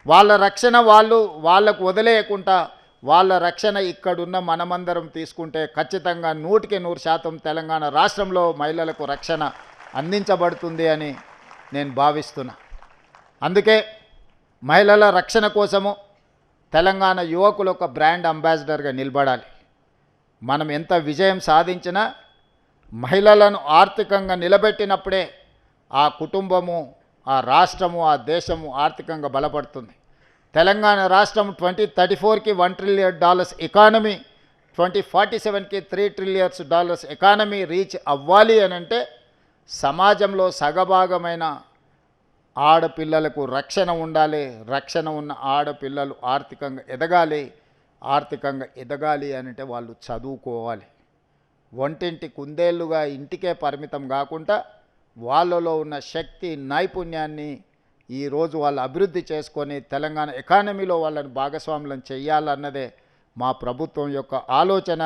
వాళ్ళ రక్షణ వాళ్ళకు వదిలేయకుండా వాళ్ళ రక్షణ ఇక్కడున్న మనమందరం తీసుకుంటే ఖచ్చితంగా 100% తెలంగాణ రాష్ట్రంలో మహిళలకు రక్షణ అందించబడుతుంది అని నేను భావిస్తున్నా. అందుకే మహిళల రక్షణ కోసము తెలంగాణ యువకులు ఒక బ్రాండ్ అంబాసిడర్గా నిలబడాలి. మనం ఎంత విజయం సాధించినా మహిళలను ఆర్థికంగా నిలబెట్టినప్పుడే ఆ కుటుంబము, ఆ రాష్ట్రము, ఆ దేశము ఆర్థికంగా బలపడుతుంది. తెలంగాణ రాష్ట్రం 2034కి $1 ట్రిలియన్ ఎకానమీ, 2047కి $3 ట్రిలియన్స్ ఎకానమీ రీచ్ అవ్వాలి అని అంటే సమాజంలో సగభాగమైన ఆడపిల్లలకు రక్షణ ఉండాలి. రక్షణ ఉన్న ఆడపిల్లలు ఆర్థికంగా ఎదగాలి అని అంటే వాళ్ళు చదువుకోవాలి. వంటింటి కుందేళ్ళుగా ఇంటికే పరిమితం కాకుండా వాళ్ళలో ఉన్న శక్తి, నైపుణ్యాన్ని ఈరోజు వాళ్ళు అభివృద్ధి చేసుకొని తెలంగాణ ఎకానమీలో వాళ్ళని భాగస్వాములను చేయాలన్నదే మా ప్రభుత్వం యొక్క ఆలోచన.